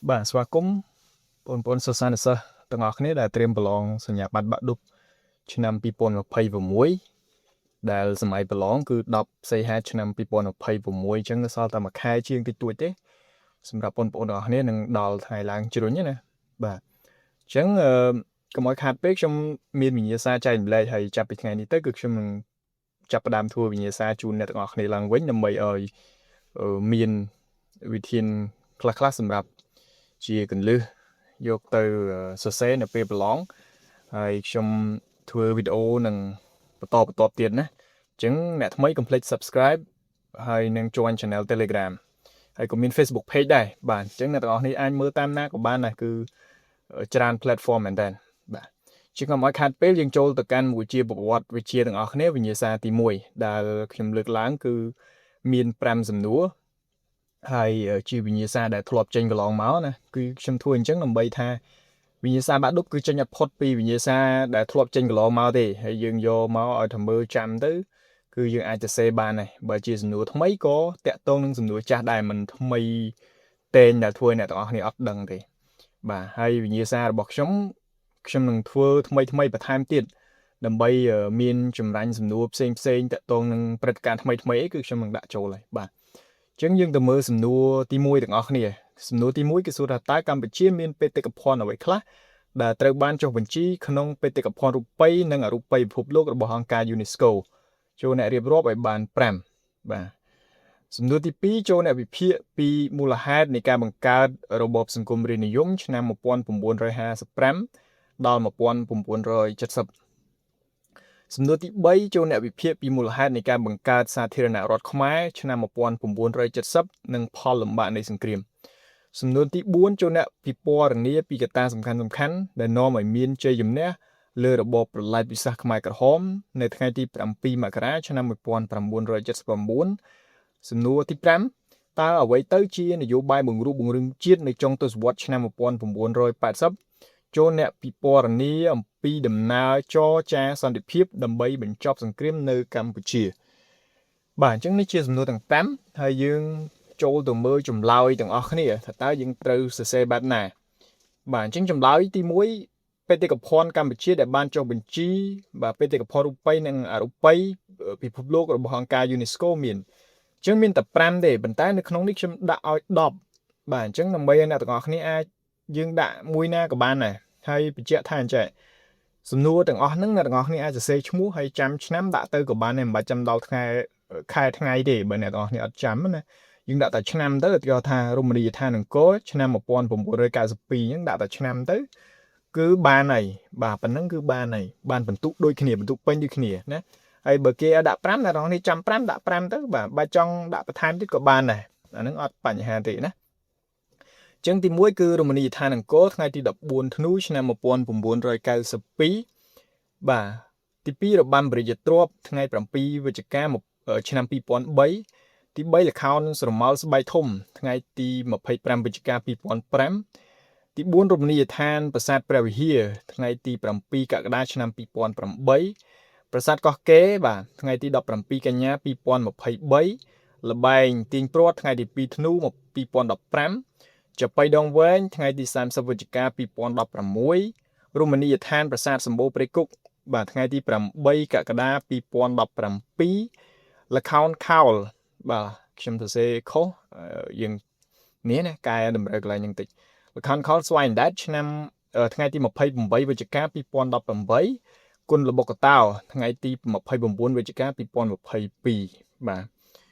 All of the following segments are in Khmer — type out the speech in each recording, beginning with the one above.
បាទស្វាគមន៍បងប្អូនសិស្សានុសិស្សទាំងអស់គ្នាដែលត្រៀមប្រឡងសញ្ញាបត្របាក់ឌុបឆ្នាំ2026ដែលសម័យប្រឡងគឺ10សីហាឆ្នាំ2026អញ្ចឹងនៅសល់តែមួយខែជាងតិចតួចទេសម្រាប់បងប្អូនទាំងអស់គ្នានឹងដល់ថ្ងៃឡើងជ្រុញណាបាទអញ្ចឹងកុំឲ្យខាតពេកខ្ញុំមានវិញ្ញាសាចែកម្លែកហើយចាប់ពីថ្ងៃនេះទៅគឺខ្ញុំនឹងចាប់ផ្ដើមធ្វើវិញ្ញាសាជូនអ្នកទាំងអស់គ្នាឡើងវិញដើម្បីឲ្យមានវិធានខ្លះៗសម្រាប់ជាកន្លឹះយកទៅសរសេរនៅពេលប្រឡងហើយខ្ញុំធ្វើវីដេអូនឹងបន្តទៀតណាអញ្ចឹងអ្នកថ្មីកុំភ្លេច Subscribe ហើយនឹង Join Channel Telegram ហើយក៏មាន Facebook Page ដែរបាទអញ្ចឹងអ្នកទាំងអស់គ្នាអាចមើលតាមណាក៏បានដែរគឺច្រើន platform មែនតើបាទជាងកុំឲ្យខាតពេលយើងចូលទៅកាន់មួយជាប្រវត្តិវិទ្យាទាំងអស់គ្នាវិញ្ញាសាទី1ដែលខ្ញុំលើកឡើងគឺមាន5សំណួរហើយជាវិញ្ញាសាដែលធ្លាប់ចេញកន្លងមកណាគឺខ្ញុំធ្វើអញ្ចឹងដើម្បីថាវិញ្ញាសាបាក់ឌុបគឺចេញអត់ផុតពីវិញ្ញាសាដែលធ្លាប់ចេញកន្លងមកទេហើយយើងយកមកឲ្យតែមើលចាំទៅគឺយើងអាចទៅសេបានដែរបើជាសំណួរថ្មីក៏តាក់ទងនឹងសំណួរចាស់ដែរមិនថ្មីតែងដែលធ្វើអ្នកទាំងអស់គ្នាអត់ដឹងទេបាទហើយវិញ្ញាសារបស់ខ្ញុំនឹងធ្វើថ្មីបន្ថែមទៀតដើម្បីមានចម្រាញ់សំណួរផ្សេងតាក់ទងនឹងព្រឹត្តិការណ៍ថ្មីអីគឺខ្ញុំនឹងដាក់ចូលហើយបាទអញ្ចឹងយើងទៅមើលសំណួរទី1ទាំងអស់គ្នាសំណួរទី1គឺសួរថាតើកម្ពុជាមានបេតិកភណ្ឌអ្វីខ្លះដែលត្រូវបានចុះបញ្ជីក្នុងបេតិកភណ្ឌរូបីនិងអរូបីពិភពលោករបស់អង្គការ UNESCO ចូលអ្នករៀបរាប់ឲ្យបាន5បាទសំណួរទី2ចូលអ្នកវិភាគពីមូលហេតុនៃការបង្កើតរបបសង្គមរាស្ត្រនិយមឆ្នាំ1955ដល់1970សំណួរទី3ចូលអ្នកវិភាគពីមូលហេតុនៃការបង្កើតសាធារណរដ្ឋខ្មែរឆ្នាំ1970និងផលលំបាកនៃសង្គ្រាមសំណួរទី4ចូលអ្នកពិពណ៌នាពីកត្តាសំខាន់ដែលនាំឲ្យមានជ័យជំនះលើរបបប្រល័យពូជសាសន៍ខ្មែរក្រហមនៅថ្ងៃទី7មករាឆ្នាំ1979សំណួរទី5តើអ្វីទៅជានយោបាយបង្រួបបង្រួមជាតិនៅចុងទសវត្សរ៍ឆ្នាំ1980ចូលអ្នកពិពណ៌នាអំពីដំណើរចរចាសន្តិភាពដើម្បីបញ្ចប់សង្គ្រាមនៅកម្ពុជាបាទអញ្ចឹងនេះជាសំណួរទាំង5ហើយយើងចូលទៅមើលចម្លើយទាំងអស់គ្នាថាតើយើងត្រូវសរសេរបែបណាបាទអញ្ចឹងចម្លើយទី1បេតិកភណ្ឌកម្ពុជាដែលបានចុះបញ្ជីបាទបេតិកភណ្ឌរូបីនិងអរូបីពិភពលោករបស់អង្គការ UNESCO មានអញ្ចឹងមានតែ5ទេប៉ុន្តែនៅក្នុងនេះខ្ញុំដាក់ឲ្យ10បាទអញ្ចឹងដើម្បីឲ្យអ្នកទាំងអស់គ្នាអាចយើងដាក់មួយណាក៏បានដែរហើយបញ្ជាក់ថាអញ្ចឹងសំណួរទាំងអស់ហ្នឹងអ្នកទាំងអស់គ្នាអាចសរសេរឈ្មោះហើយចាំឆ្នាំដាក់ទៅក៏បានដែរមិនបាច់ចាំដល់ខែថ្ងៃទេបើអ្នកទាំងអស់គ្នាអត់ចាំណាយើងដាក់តែឆ្នាំទៅគេថារមណីយដ្ឋានអង្គរឆ្នាំ1992អញ្ចឹងដាក់តែឆ្នាំទៅគឺបានហើយបាទប៉ុណ្ណឹងគឺបានហើយបានបន្ទុកដូចគ្នាបន្ទុកពេញដូចគ្នាណាហើយបើគេដាក់5អ្នកទាំងអស់គ្នាចាំ5ដាក់5ទៅបាទបើចង់ដាក់បន្ថែមទៀតក៏បានដែរអាហ្នឹងអត់បញ្ហាទេណាចឹងទី1គឺរមណីយដ្ឋានអង្គរថ្ងៃទី14ធ្នូឆ្នាំ1992បាទទី2របាំព្រះរាជទ្រព្យថ្ងៃ7វិច្ឆិកាឆ្នាំ2003ទី3ល្ខោនស្រមោលស្បែកធំថ្ងៃទី25វិច្ឆិកា2005ទី4រមណីយដ្ឋានប្រាសាទព្រះវិហារថ្ងៃទី7កក្កដាឆ្នាំ2008ប្រាសាទកោះកេរបាទថ្ងៃទី17កញ្ញា2023ល្បែងទាញព្រ័ត្រថ្ងៃទី2ធ្នូ2015ចាប៉ីដងវែងថ្ងៃទី30វិច្ឆិកា2016រមណីយដ្ឋានប្រាសាទសម្បូរព្រៃគុកបាទថ្ងៃទី8កក្កដា2017ល្ខោនខោលបាទខ្ញុំសរសេរខុសយើងនេះណាកែតម្រូវកន្លែងហ្នឹងតិចល្ខោនខោលស្វែងដែតឆ្នាំថ្ងៃទី28វិច្ឆិកា2018គុណលបុកតោថ្ងៃទី29វិច្ឆិកា2022បាទ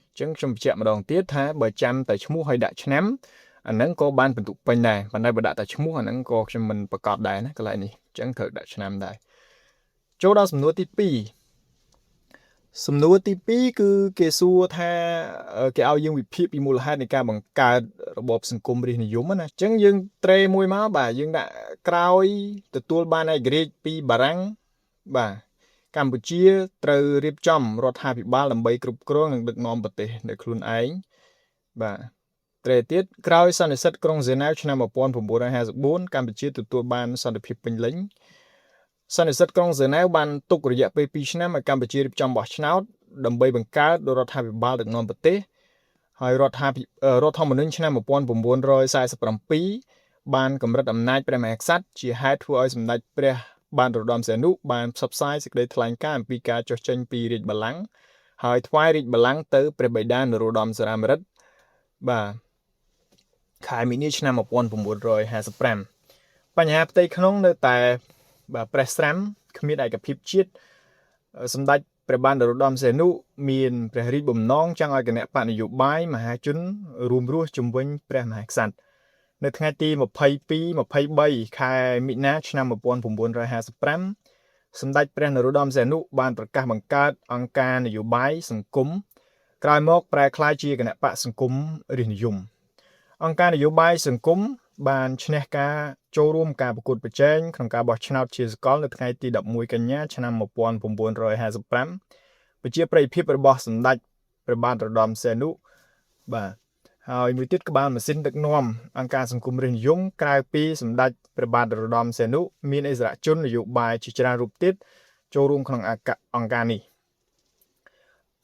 អញ្ចឹងខ្ញុំបញ្ជាក់ម្ដងទៀតថាបើចាំតែឈ្មោះហើយដាក់ឆ្នាំអាហ្នឹងក៏បានបន្ទុកពេញដែរប៉ុន្តែបើដាក់តែឈ្មោះអាហ្នឹងក៏ខ្ញុំមិនប្រកាសដែរណាកន្លែងនេះអញ្ចឹងត្រូវដាក់ឆ្នាំដែរចូលដល់សំណួរទី2សំណួរទី2គឺគេសួរថាគេឲ្យយើងវិភាគពីមូលហេតុនៃការបង្កើតរបបសង្គមរាស្ត្រនិយមណាអញ្ចឹងយើងត្រេមួយមកបាទយើងដាក់ក្រោយទទួលបានឯករាជ្យពីបារាំងបាទកម្ពុជាត្រូវរៀបចំរដ្ឋាភិបាលដើម្បីគ្រប់គ្រងនិងដឹកនាំប្រទេសដោយខ្លួនឯងបាទត្រេទៀតក្រោយសន្និសីទក្រុងហ្សឺណែវឆ្នាំ1954កម្ពុជាទទួលបានសន្តិភាពពេញលេញសន្និសីទក្រុងហ្សឺណែវបានទុករយៈពេល2ឆ្នាំឲ្យកម្ពុជារៀបចំបោះឆ្នោតដើម្បីបង្កើតរដ្ឋាភិបាលដឹកនាំប្រទេសហើយរដ្ឋធម្មនុញ្ញឆ្នាំ1947 បានកម្រិតអំណាចព្រះមហាក្សត្រជាហេតុធ្វើឲ្យសម្ដេចព្រះបានរំដំសីហនុបានផ្សព្វផ្សាយសេចក្តីថ្លែងការណ៍អំពីការចុះចេញពីរាជបល្ល័ង្កហើយថ្វាយរាជបល្ល័ង្កទៅព្រះបិតានរោត្តមសីហនុ បាទខែមីនាឆ្នាំ1955បញ្ហាផ្ទៃក្នុងនៅតែបាទប្រេះស្រាំគ្មានឯកភាពជាតិសម្ដេចព្រះបាននរោត្តមសីហនុមានព្រះរាជបំណងចង់ឲ្យគណៈបកនយោបាយមហាជនរួមរស់ជំវិញព្រះមហាក្សត្រនៅថ្ងៃទី22-23 ខែមិនិនាឆ្នាំ1955សម្ដេចព្រះនរោត្តមសីហនុបានប្រកាសបង្កើតអង្គការនយោបាយសង្គមក្រោយមកប្រែក្លាយជាគណៈបកសង្គមរាស្ត្រនិយមអង្គការនយោបាយសង្គមបានឈ្នះការចូលរួមការប្រកួតប្រជែងក្នុងការបោះឆ្នោតជាសកលនៅថ្ងៃទី11កញ្ញាឆ្នាំ1955ប្រជាប្រិយភាពរបស់សម្ដេចព្រះបាទនរោត្តមសីហនុបាទហើយមួយទៀតក្បាលម៉ាស៊ីនដឹកនាំអង្គការសង្គមរាស្ត្រនិយមក្រៅពីសម្ដេចព្រះបាទនរោត្តមសីហនុមានអិសរាជជននយោបាយជាច្រើនរូបទៀតចូលរួមក្នុងអង្គការនេះ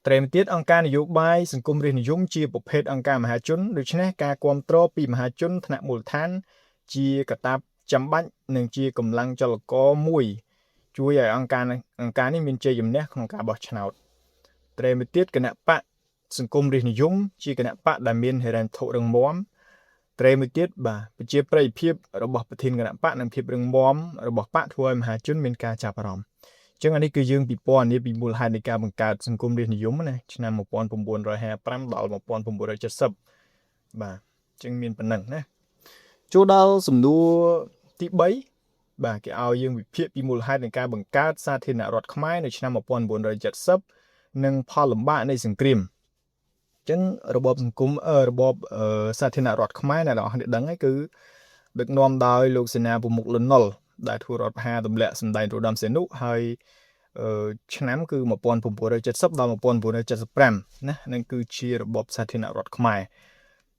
ត្រេមទៀតអង្គការនយោបាយសង្គមរាស្ត្រនិយមជាប្រភេទអង្គការមហាជនដូច្នេះការគ្រប់គ្រងពីមហាជនថ្នាក់មូលដ្ឋានជាកត្តាចាំបាច់និងជាកម្លាំងចលករមួយជួយឲ្យអង្គការនេះមានជ័យជំនះក្នុងការបោះឆ្នោតត្រេមទៀតគណៈបកសង្គមរាស្ត្រនិយមជាគណៈបកដែលមានហិរញ្ញវត្ថុរឹងមាំត្រេមទៀតបាទប្រជាប្រិយភាពរបស់ប្រធានគណៈបកនិងភាពរឹងមាំរបស់បកធ្វើឲ្យមហាជនមានការចាប់អារម្មណ៍ចឹងអានេះគឺយើងពិពណ៌នាពីមូលហេតុនៃការបង្កើតសង្គមរាស្ត្រនិយមណាឆ្នាំ1955ដល់1970បាទចឹងមានប៉ុណ្ណឹងណាចូលដល់សំណួរទី3បាទគេឲ្យយើងវិភាគពីមូលហេតុនៃការបង្កើតសាធារណរដ្ឋខ្មែរនៅឆ្នាំ1970និងផលលំបាកនៃសង្គ្រាមចឹងរបបសាធារណរដ្ឋខ្មែរអ្នកនរគ្នាដឹងហើយគឺដឹកនាំដោយលោកសេនាប្រមុខលន់ នល់ដែលធ្វើរដ្ឋប្រហារទម្លាក់សម្ដេចនរោត្តមសីហនុហើយឆ្នាំគឺ1970ដល់1975ណានឹងគឺជារបបសាធារណរដ្ឋខ្មែរអ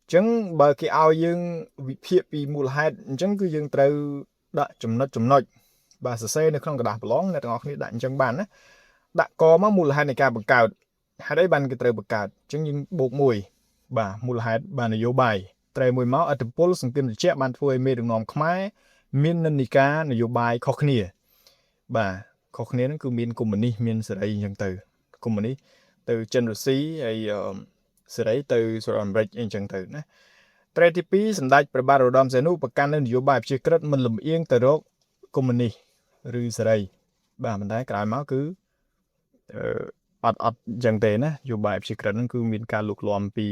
ញ្ចឹងបើគេឲ្យយើងវិភាគពីមូលហេតុអញ្ចឹងគឺយើងត្រូវដាក់ចំណុចបាទសរសេរនៅក្នុងกระดาษប្រឡងអ្នកទាំងអស់គ្នាដាក់អញ្ចឹងបានណាដាក់កមកមូលហេតុនៃការបង្កើតហេតុអីបានគេត្រូវបង្កើតអញ្ចឹងយើងបូក1បាទមូលហេតុបាននយោបាយត្រូវមួយមកអត្តពលសង្គមត្រជាក់បានធ្វើឲ្យមេដឹកនាំខ្មែរមាននិន្នាការនយោបាយខុសគ្នាបាទខុសគ្នាហ្នឹងគឺមានកុម្មុយនីសមានសេរីអញ្ចឹងទៅកុម្មុយនីសទៅចិនរុស្ស៊ីហើយសេរីទៅសហរដ្ឋអាមេរិកអីអញ្ចឹងទៅណាត្រេទី2សម្ដេចព្រះបាទនរោត្តមសីហនុប្រកាន់នៅនយោបាយប្រជាក្រិតមិនលំអៀងទៅរកកុម្មុយនីសឬសេរីបាទប៉ុន្តែក្រោយមកគឺអត់អញ្ចឹងទេណានយោបាយប្រជាក្រិតហ្នឹងគឺមានការលូកលាំពី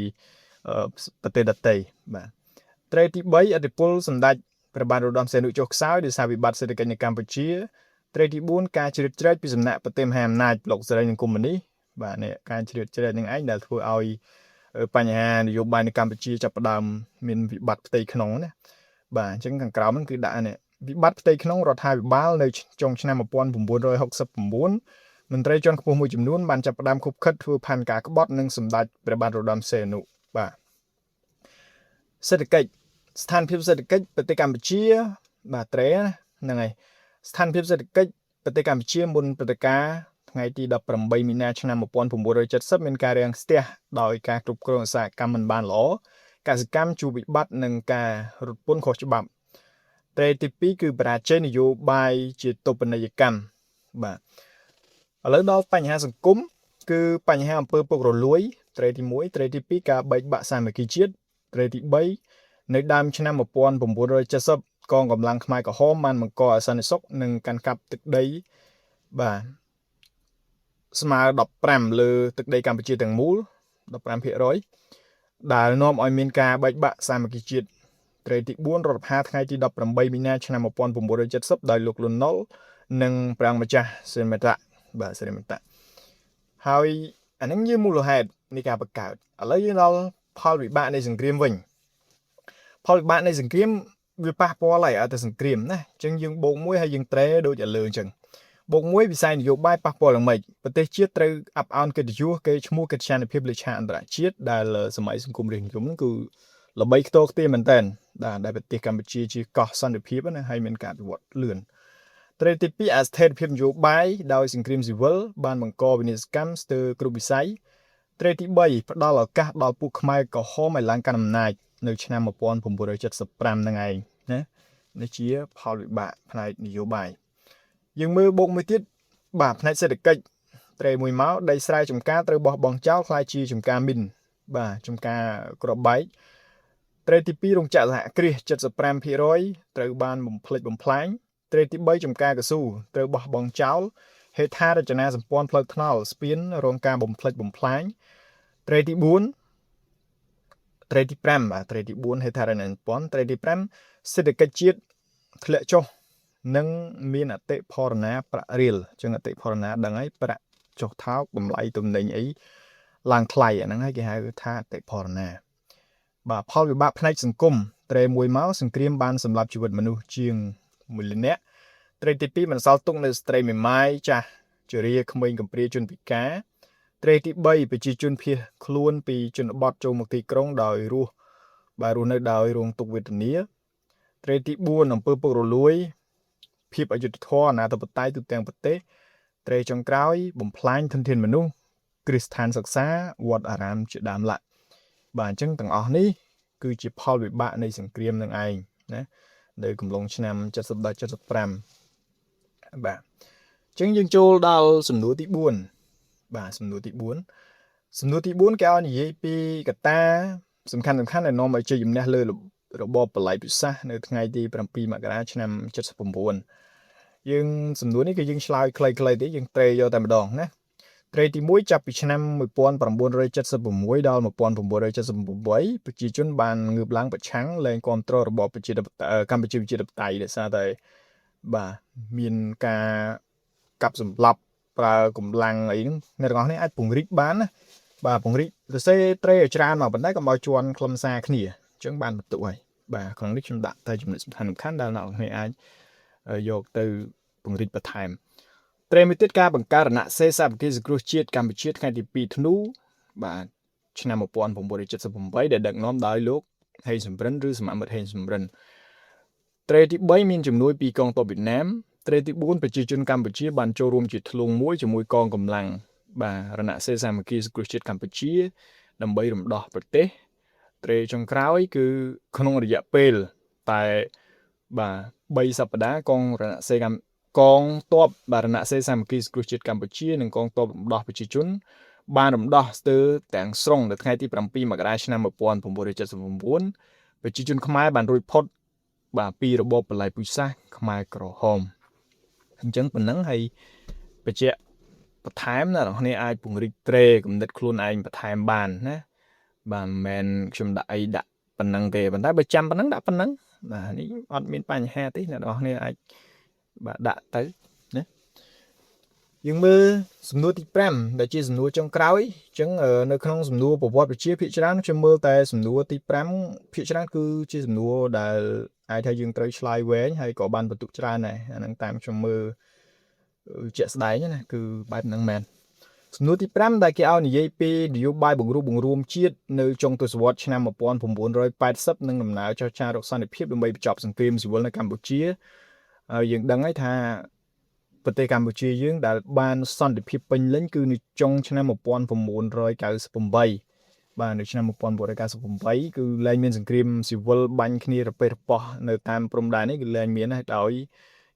ប្រទេសដទៃបាទត្រេទី3អធិពលសម្ដេចព្រះបាទនរោត្តមសីហនុចុះខ្សោយដោយសារវិបត្តិសេដ្ឋកិច្ចនៅកម្ពុជាត្រេទី4ការជ្រៀតជ្រែកពីសំណាក់ប្រទេសមហាអំណាចប្លុកសេរីនិងកុម្មុយនីសបាទនេះការជ្រៀតជ្រែកនឹងឯងដែលធ្វើឲ្យបញ្ហានយោបាយនៅកម្ពុជាចាប់ផ្ដើមមានវិបត្តិផ្ទៃក្នុងណាបាទអញ្ចឹងខាងក្រោមហ្នឹងគឺដាក់នេះវិបត្តិផ្ទៃក្នុងរដ្ឋាភិបាលនៅចុងឆ្នាំ1969មន្ត្រីជាន់ខ្ពស់មួយចំនួនបានចាប់ផ្ដើមខុបខិតធ្វើផែនការក្បត់នឹងសម្ដេចព្រះបាទនរោត្តមសីហនុបាទសេដ្ឋកិច្ចស្ថានភាពសេដ្ឋកិច្ចប្រទេសកម្ពុជាបាទត្រេហ្នឹងហើយស្ថានភាពសេដ្ឋកិច្ចប្រទេសកម្ពុជាមុនព្រឹត្តិការណ៍ថ្ងៃទី18មីនាឆ្នាំ1970មានការរាំងស្ទះដោយការគ្រប់គ្រងឧស្សាហកម្មមិនបានល្អកសិកម្មជួបវិបត្តិនិងការរត់ពន្ធខុសច្បាប់ត្រេទី2គឺបរាជ័យនយោបាយជាតុបនីយកម្មបាទឥឡូវដល់បញ្ហាសង្គមគឺបញ្ហាអំពើពុករលួយត្រេទី1ត្រេទី2ការបែកបាក់សាមគ្គីជាតិត្រេទី3នៅដើមឆ្នាំ1970កងកម្លាំងខ្មែរក្រហមបានបង្កអសន្តិសុខនិងកាន់កាប់ទឹកដីបាទស្មើ15លើទឹកដីកម្ពុជាទាំងមូល 15% ដែលនាំឲ្យមានការបែកបាក់សាមគ្គីជាតិត្រេទី4រដ្ឋប្រហារថ្ងៃទី18មីនាឆ្នាំ1970ដោយលោកលន់ នល់និងព្រះអង្គម្ចាស់សិរិមតៈបាទសិរិមតៈហើយអានឹងជាមូលហេតុនៃការបង្កើតឥឡូវយើងដល់ផលវិបាកនៃសង្គ្រាមវិញផលវិបាកនៃសង្គ្រាមវាប៉ះពាល់ហើយអត់តែសង្គ្រាមណាអញ្ចឹងយើងបូកមួយហើយយើងត្រេដូចឥឡូវអញ្ចឹងបូកមួយវិស័យនយោបាយប៉ះពាល់យ៉ាងម៉េចប្រទេសជាតិត្រូវអាប់អោនកិត្តិយសគេឈ្មោះកិត្តិយសភាពលេខអន្តរជាតិដែលសម័យសង្គមរាស្ត្រនិយមហ្នឹងគឺល្បីខ្ទោខ្ទាមែនតើដែលប្រទេសកម្ពុជាជាកោះសន្តិភាពណាហើយមានការវិវត្តលឿនត្រេទី2អស្ថិរភាពនយោបាយដោយសង្គ្រាមស៊ីវិលបានបង្កវិនាសកម្មស្ទើរគ្រប់វិស័យត្រេទី3ផ្ដល់ឱកាសដល់ពួកខ្មែរក្រហមឲ្យឡើងកាន់អំណាចនៅឆ្នាំ1975ហ្នឹងឯង ណានេះជាផលវិបាកផ្នែកនយោបាយយើងមើលបូកមួយទៀតបាទផ្នែកសេដ្ឋកិច្ចត្រីមួយមកដីស្រែចម្ការត្រូវបោះបង់ចោលខ្លាយជាចម្ការមីនបាទចម្ការក្របបែកត្រីទី2រោងចក្រសហគ្រាស 75% ត្រូវបានបំផ្លិចបំផ្លាញត្រីទី3ចម្ការកស៊ូត្រូវបោះបង់ចោលហេដ្ឋារចនាសម្ព័ន្ធផ្លូវថ្នល់ស្ពានរងការបំផ្លិចបំផ្លាញត្រីទី4ត្រីទី5បាទត្រីទី4ហេដ្ឋារចនាសម្ព័ន្ធត្រីទី5សេដ្ឋកិច្ចជាតិធ្លាក់ចុះនិងមានអតិផរណាប្រាក់រៀលអញ្ចឹងអតិផរណាដឹងហើយប្រាក់ចុះថោកតម្លៃទំនិញអីឡើងថ្លៃអាហ្នឹងហើយគេហៅថាអតិផរណាបាទផលវិបាកផ្នែកសង្គមត្រីមួយមកសង្គ្រាមបានសម្លាប់ជីវិតមនុស្សជាង1លាននាក់ត្រីទី2បន្សល់ទុកនៅស្ត្រីមេម៉ាយចាស់ជរាក្មេងកំព្រាជនពិការត្រីទី3ប្រជាជនភៀសខ្លួនពីជនបទចូលមកទីក្រុងដោយរស់នៅដោយរងទុក្ខវេទនាត្រីទី4អំពើពុករលួយភាពអយុត្តិធម៌អនាធិបតេយ្យទូទាំងប្រទេសត្រីចុងក្រោយបំផ្លាញធនធានមនុស្សគ្រឹះស្ថានសិក្សាវត្តអារាមជាដើមឡើយបាទអញ្ចឹងទាំងអស់នេះគឺជាផលវិបាកនៃសង្គ្រាមនឹងឯងណានៅកំឡុងឆ្នាំ70ដល់75បាទអញ្ចឹងយើងចូលដល់សំណួរទី4បាទសំណួរទី4គេឲ្យនិយាយពីកត្តាសំខាន់ដែលនាំឲ្យជ័យជំនះលើរបបបល្ល័ង្កពិសាសនៅថ្ងៃទី7មករាឆ្នាំ79យើងសំណួរនេះគឺយើងឆ្លើយខ្លីៗទេយើងត្រេយកតែម្ដងណាត្រីទី1ចាប់ពីឆ្នាំ1976ដល់1978ប្រជាជនបានងើបឡើងប្រឆាំងលែងគ្រប់គ្រងរបបកម្ពុជាប្រជាធិបតេយ្យដោយសារតែបាទមានការកាប់សម្លាប់ប្រើកម្លាំងអីហ្នឹងអ្នកទាំងអស់នេះអាចពង្រីកបានណាបាទពង្រីកសរសេរត្រីឲ្យច្រើនមកប៉ុន្តែកុំឲ្យជន់ខ្លឹមសារគ្នាអញ្ចឹងបានបន្ទុកហើយបាទក្នុងនេះខ្ញុំដាក់តែចំណុចសំខាន់ដែលអ្នកទាំងអាចយកទៅពង្រីកបន្ថែមត្រីមួយទៀតការបង្កើតរណសិរ្សសាមគ្គីសង្គ្រោះជាតិកម្ពុជាថ្ងៃទី2ធ្នូបាទឆ្នាំ1978ដែលដឹកនាំដោយលោកហេងសំរិនឬសមាមិត្តហេងសំរិនត្រីទី3មានជំនួយពីកងទ័ពវៀតណាមត្រីទី4ប្រជាជនកម្ពុជាបានចូលរួមជាធ្លុងមួយជាមួយកងកម្លាំងបាទរណសិរ្សសាមគ្គីសង្គ្រោះជាតិកម្ពុជាដើម្បីរំដោះប្រទេសត្រីចុងក្រោយគឺក្នុងរយៈពេលតែបាទ3សប្តាហ៍កងទ័ពបាទរណសិរ្សសាមគ្គីសង្គ្រោះជាតិកម្ពុជានិងកងទ័ពរំដោះប្រជាជនបានរំដោះស្ទើរទាំងស្រុងនៅថ្ងៃទី7មករាឆ្នាំ1979ប្រជាជនខ្មែរបានរួចផុតបាទពីរបបបល្ល័ង្កពិសាសខ្មែរក្រហមអញ្ចឹងប៉ុណ្ណឹងហើយបញ្ជាក់បន្ថែមណាបងប្អូនអាចពង្រីកត្រេគំនិតខ្លួនឯងបន្ថែមបានណាបាទមិនមែនខ្ញុំដាក់អីដាក់ប៉ុណ្ណឹងទេប៉ុន្តែបើចាំប៉ុណ្ណឹងដាក់ប៉ុណ្ណឹងបាទនេះអត់មានបញ្ហាទេអ្នកនរគ្នាអាចបាទដាក់ទៅណាយើងមើលសំណួរទី5ដែលជាសំណួរចុងក្រោយអញ្ចឹងនៅក្នុងសំណួរប្រវត្តិវិទ្យាភាគច្រើនខ្ញុំមើលតែសំណួរទី5ភាគច្រើនគឺជាសំណួរដែលអាចថាយើងត្រូវឆ្លើយវែងហើយក៏បានបន្ទុកច្រើនដែរអាហ្នឹងតាមខ្ញុំមើលជាក់ស្ដែងណាគឺបែបហ្នឹងមែនសំណួរទី5ដែលគេឲ្យនិយាយពីនយោបាយបង្រួមជាតិនៅចុងទសវត្សរ៍ឆ្នាំ1980និងដំណើរចរចារកសន្តិភាពដើម្បីបញ្ចប់សង្គ្រាមស៊ីវិលនៅកម្ពុជាហើយយើងដឹងហើយថាប្រទេសកម្ពុជាយើងដែលបានសន្តិភាពពេញលេញគឺនៅចុងឆ្នាំ1998បាទនៅឆ្នាំ1998គឺលែងមានសង្គ្រាមស៊ីវិលបាញ់គ្នារពេះរប៉ោះនៅតាមព្រំដែននេះគឺលែងមានហើយដោយ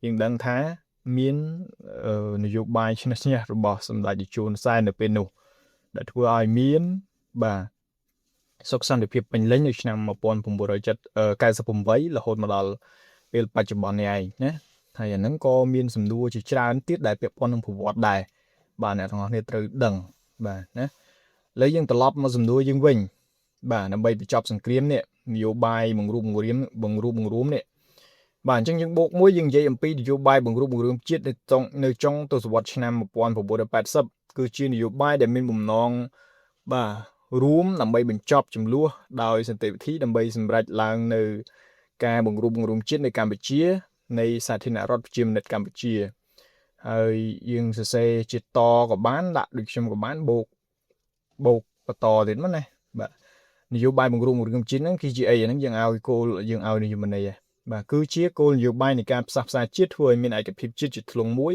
យើងដឹងថាមាននយោបាយឈ្នះរបស់សម្ដេចតេជោ ហ៊ុនសែននៅពេលនោះដែលធ្វើឲ្យមានបាទសុខសន្តិភាពពេញលេញនៅឆ្នាំ1998រហូតមកដល់ពេលបច្ចុប្បន្ននេះឯងណាហើយអាហ្នឹងក៏មានសំណួរជាច្រើនទៀតដែលពាក់ព័ន្ធនឹងប្រវត្តិដែរបាទអ្នកទាំងអស់គ្នាត្រូវដឹងបាទណាឥឡូវយើងត្រឡប់មកសំណួរយើងវិញបាទដើម្បីបញ្ចប់សង្គ្រាមនេះនយោបាយបង្រួមនេះបាទអញ្ចឹងយើងបូកមួយយើងនិយាយអំពីនយោបាយបង្រួមជាតិនៅចុងទសវត្សរ៍ឆ្នាំ1980គឺជានយោបាយដែលមានបំណងបាទរួមដើម្បីបញ្ចប់ចំនួនដោយសន្តិវិធីដើម្បីសម្រេចឡើងនៅការបង្រួមជាតិនៅកម្ពុជានៃសាធារណរដ្ឋប្រជាមានិតកម្ពុជាហើយយើងសរសេរជាតក៏បានដាក់ដូចខ្ញុំក៏បានបូកបន្តទៀតមកណាបាទនយោបាយបង្រួមជាតិហ្នឹងគឺជាអីហ្នឹងយើងឲ្យគោលយើងឲ្យនិយមន័យបាទគឺជាគោលនយោបាយនៃការផ្សះផ្សាជាតិធ្វើឲ្យមានឯកភាពជាតិជាធ្លុងមួយ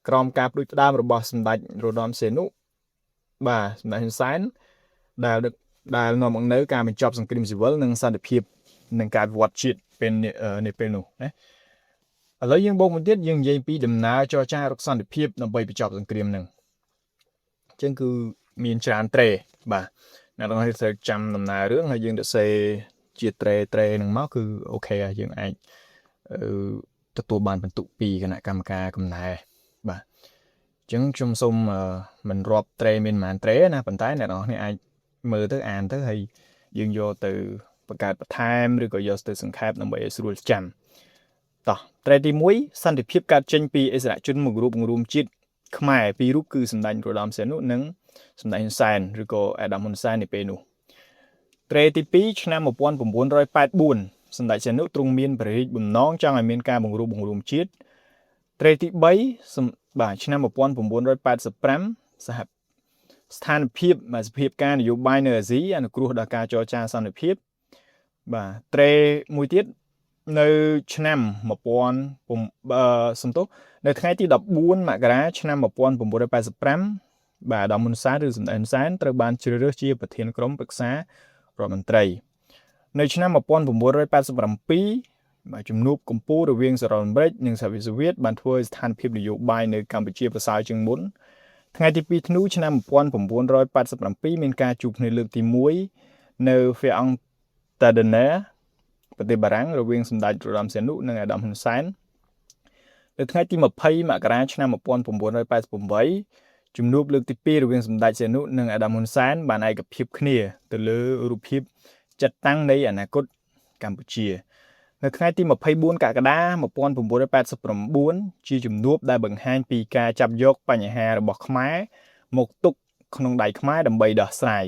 ក្រោមការផ្ដួចផ្ដើមរបស់សម្ដេចរតនសេនុបាទសម្ដេចហ៊ុនសែនដែលនាំមកនៅការបញ្ចប់សង្គ្រាមស៊ីវិលនិងសន្តិភាព នឹងការវិវត្តជាតិពេលនេះពេលនោះណាឥឡូវយើងបងមួយទៀតយើងនិយាយពីដំណើរចរចារកសន្តិភាពដើម្បីបញ្ចប់សង្គ្រាមហ្នឹងអញ្ចឹងគឺមានច្រើនត្រេបាទអ្នកទាំងអស់គ្នាត្រូវចាំដំណើររឿងហើយយើងទៅសេជាត្រេហ្នឹងមកគឺអូខេហើយយើងអាចទទួលបានបន្ទុកពីគណៈកម្មការកំណែបាទអញ្ចឹងខ្ញុំសូមមិនរាប់ត្រេមានប៉ុន្មានត្រេណាប៉ុន្តែអ្នកទាំងអស់គ្នាអាចមើលទៅអានទៅហើយយើងយកទៅបង្កើតបន្ថែមឬក៏យកទៅសង្ខេបដើម្បីឲ្យស្រួលចាំតោះត្រេទី1សន្តិភាពកើតចេញពីអិសរាជជនមួយបង្រួមជាតិខ្មែរពីររូបគឺសម្ដេចនរោត្តមសីហនុនិងសម្ដេចហ៊ុនសែនឬក៏អាដាមហ៊ុនសែននៅពេលនោះត្រេទី2ឆ្នាំ1984សម្ដេចសីហនុទ្រង់មានព្រះរាជបំណងចង់ឲ្យមានការបង្រួមជាតិត្រេទី3បាទឆ្នាំ1985សហស្ថានភាពសភាពការនយោបាយនៅអាស៊ីអនុគ្រោះដល់ការចរចាសន្តិភាពបាទត្រេមួយទៀតនៅឆ្នាំ1000សំទោសនៅថ្ងៃទី14មករាឆ្នាំ1985បាទអាដាមហ៊ុនសែនឬសម្ដេចហ៊ុនសែនត្រូវបានជ្រើសរើសជាប្រធានក្រុមប្រឹក្សារដ្ឋមន្ត្រីនៅឆ្នាំ1987បាទជំនួបកម្ពុជារវាងសហរដ្ឋអាមេរិកនិងសហភាពសូវៀតបានធ្វើឲ្យស្ថានភាពនយោបាយនៅកម្ពុជាប្រសើរជាងមុនថ្ងៃទី2ធ្នូឆ្នាំ1987មានការជួបគ្នាលើកទី1នៅហ្វេអង់តាដឺណាប្រទេសបារាំងរវាងសម្ដេចនរោត្តមសីហនុនិងអាដាមហ៊ុនសែននៅថ្ងៃទី20មករាឆ្នាំ1988ជំនួបលើកទី2រវាងសម្ដេចសីហនុនិងអាដាមហ៊ុនសែនបានឯកភាពគ្នាទៅលើរូបភាពចាត់តាំងនៃអនាគតកម្ពុជានៅថ្ងៃទី24កក្កដា1989ជាជំនួបដែលបង្ហាញពីការចាប់យកបញ្ហារបស់ខ្មែរមកទុកក្នុងដៃខ្មែរដើម្បីដោះស្រាយ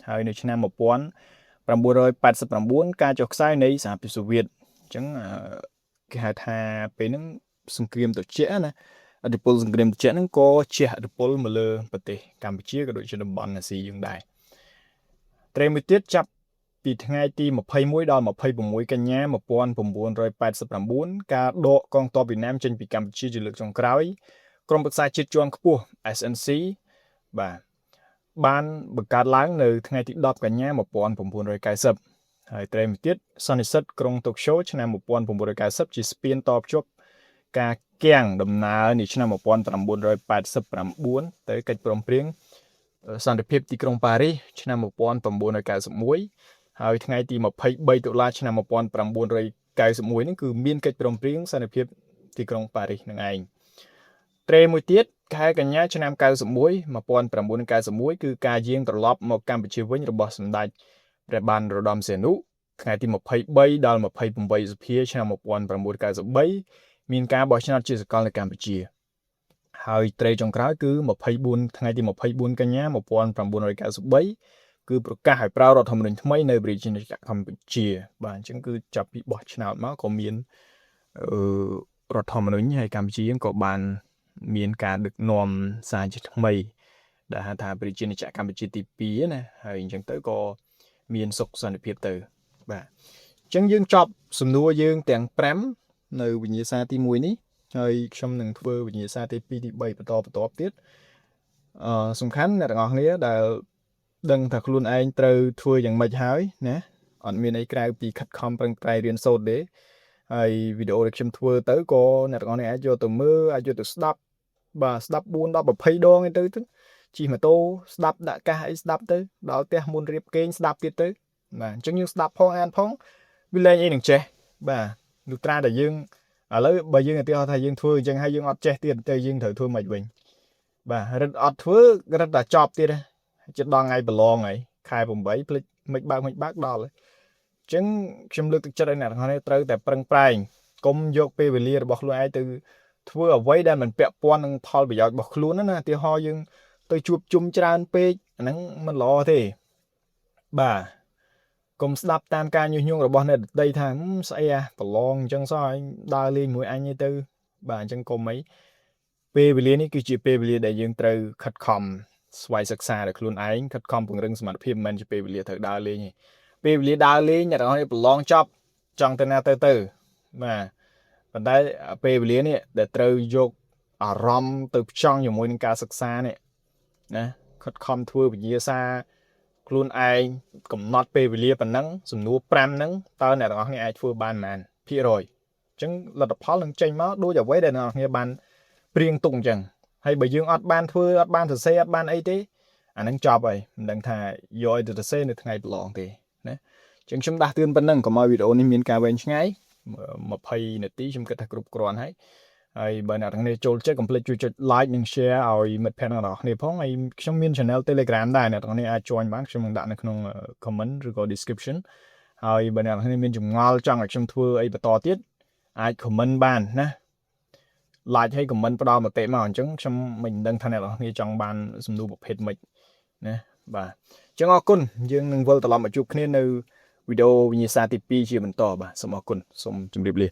ហើយនៅឆ្នាំ1989ការចុះខ្សែនៃសហភាពសូវៀតអញ្ចឹងគេហៅថាពេលហ្នឹងសង្គ្រាមត្រជាក់ណាឥទ្ធិពលសង្គ្រាមត្រជាក់ហ្នឹងក៏ជះឥទ្ធិពលមកលើប្រទេសកម្ពុជាក៏ដូចជាតំបន់អាស៊ីយើងដែរត្រេមួយទៀតចាប់ពីថ្ងៃទី21ដល់26កញ្ញា1989ការដកកងទ័ពវៀតណាមចេញពីកម្ពុជាជាលើកចុងក្រោយក្រុមប្រឹក្សាជាតិជាន់ខ្ពស់ SNC បាទបានបង្កើតឡើងនៅថ្ងៃទី10កញ្ញា1990ហើយត្រេមួយទៀតសន្និសីទក្រុងតូក្យូឆ្នាំ1990ជាស្ពានតភ្ជាប់ការគាំងដំណើរនាឆ្នាំ1989ទៅកិច្ចព្រមព្រៀងសន្តិភាពទីក្រុងប៉ារីសឆ្នាំ1991ហើយថ្ងៃទី23តុលាឆ្នាំ1991នេះគឺមានកិច្ចព្រមព្រៀងសន្តិភាពទីក្រុងប៉ារីសនឹងឯងត្រេមួយទៀតខែកញ្ញាឆ្នាំ1991គឺការយាងត្រឡប់មកកម្ពុជាវិញរបស់សម្ដេចព្រះបាទនរោត្តមសីហនុថ្ងៃទី23ដល់28សភាឆ្នាំ1993មានការបោះឆ្នោតជាសកលនៅកម្ពុជាហើយត្រេចុងក្រោយគឺថ្ងៃទី24កញ្ញា1993គឺប្រកាសឲ្យប្រើរដ្ឋធម្មនុញ្ញថ្មីនៅប្រជាជាតិកម្ពុជាបាទអញ្ចឹងគឺចាប់ពីបោះឆ្នោតមកក៏មានរដ្ឋធម្មនុញ្ញហើយកម្ពុជាក៏បានមានការដឹកនាំសារជាថ្មីដែលហៅថាប្រជាជាតិកម្ពុជាទី2ណាហើយអញ្ចឹងទៅក៏មានសុខសន្តិភាពទៅបាទអញ្ចឹងយើងចប់សំណួរយើងទាំង5នៅវិញ្ញាសាទី1នេះហើយខ្ញុំនឹងធ្វើវិញ្ញាសាទី2ទី3បន្តទៀតសំខាន់អ្នកទាំងអស់គ្នាដែលដឹងថាខ្លួនឯងត្រូវធ្វើយ៉ាងម៉េចហើយណាអត់មានអីក្រៅពីខិតខំប្រឹងប្រែងរៀនសូត្រទេហើយវីដេអូដែលខ្ញុំធ្វើទៅក៏អ្នកទាំងអស់គ្នាអាចយកទៅមើលអាចយកទៅស្ដាប់បាទស្ដាប់4 10 20ដងទៅជិះម៉ូតូស្ដាប់ដាក់កាសអីស្ដាប់ទៅដល់ផ្ទះមុនរៀបគេងស្ដាប់ទៀតទៅបាទអញ្ចឹងយើងស្ដាប់ផងអានផងវាលែងអីនឹងចេះបាទនោះត្រាតែយើងឥឡូវបើយើងឧទាហរណ៍ថាយើងធ្វើអញ្ចឹងហើយយើងអត់ចេះទៀតទៅយើងត្រូវធ្វើមិនវិញបាទរឹតអត់ធ្វើរឹតតែចប់ទៀតជិតដល់ថ្ងៃប្រឡងហើយខែ8ភ្លេចមិនបើកដល់ហើយអញ្ចឹងខ្ញុំលើកទឹកចិត្តឲ្យអ្នកទាំងអស់គ្នាត្រូវតែប្រឹងប្រែងកុំយកពេលវេលារបស់ខ្លួនឯងទៅធ្វើអ្វីដែលមិនពាក់ព័ន្ធនឹងផលប្រយោជន៍របស់ខ្លួនណាឧទាហរណ៍យើងទៅជួបជុំច្រើនពេកអាហ្នឹងមិនល្អទេបាទកុំស្ដាប់តាមការញុះញង់របស់អ្នកដទៃថាស្អីប្រឡងអញ្ចឹងសោះឯងដើរលេងមួយអញទៅបាទអញ្ចឹងកុំអីពេលវេលានេះគឺជាពេលវេលាដែលយើងត្រូវខិតខំស្វ័យសិក្សាដល់ខ្លួនឯងខិតខំពង្រឹងសមត្ថភាពមិនមែនជាពេលវេលាត្រូវដើរលេងទេពេលវេលាដើរលេងអ្នកទាំងអស់គ្នាប្រឡងចប់ចង់ទៅណាទៅបាទប៉ុន្តែពេលវេលានេះដែលត្រូវយកអារម្មណ៍ទៅផ្ចង់ជាមួយនឹងការសិក្សានេះណាខិតខំធ្វើវិញ្ញាសា ខ្លួនឯងកំណត់ពេលវេលាប៉ុណ្ណឹងសំណួរ5ហ្នឹងតើអ្នកទាំងអស់គ្នាអាចធ្វើបានប៉ុន្មានភាគរយអញ្ចឹងលទ្ធផលនឹងចេញមកដូចអ្វីដែលអ្នកទាំងអស់គ្នាបានព្រៀងទុកអញ្ចឹងហើយបើយើងអត់បានធ្វើអត់បានសរសេរអត់បានអីទេអាហ្នឹងចប់ហើយមិនដឹងថាយកឲ្យទៅសរសេរនៅថ្ងៃប្រឡងទេណាអញ្ចឹងខ្ញុំដាស់តឿនប៉ុណ្ណឹងកុំឲ្យវីដេអូនេះមានការវែងឆ្ងាយ20នាទីខ្ញុំគិតថាគ្រប់គ្រាន់ហើយបើអ្នកទាំងនេះចូលចិត្តកុំភ្លេចជួយចុច like និង share ឲ្យមិត្តភ័ក្តិអ្នកទាំងអស់គ្នាផងហើយខ្ញុំមាន channel Telegram ដែរអ្នកទាំងនេះអាច join បានខ្ញុំនឹងដាក់នៅក្នុង comment ឬក៏ description ហើយបើអ្នកទាំងនេះមានចម្ងល់ចង់ឲ្យខ្ញុំធ្វើអីបន្តទៀតអាច comment បានណា like ឲ្យ comment ផ្ដល់មតិមកអញ្ចឹងខ្ញុំមិនដឹងថាអ្នកទាំងនេះចង់បានសំណួរប្រភេទម៉េចណាបាទអញ្ចឹងអរគុណយើងនឹងវិលត្រឡប់មកជួបគ្នានៅវីដេអូវិញ្ញាសាទី2ជាបន្តបាទសូមអរគុណសូមជម្រាបលា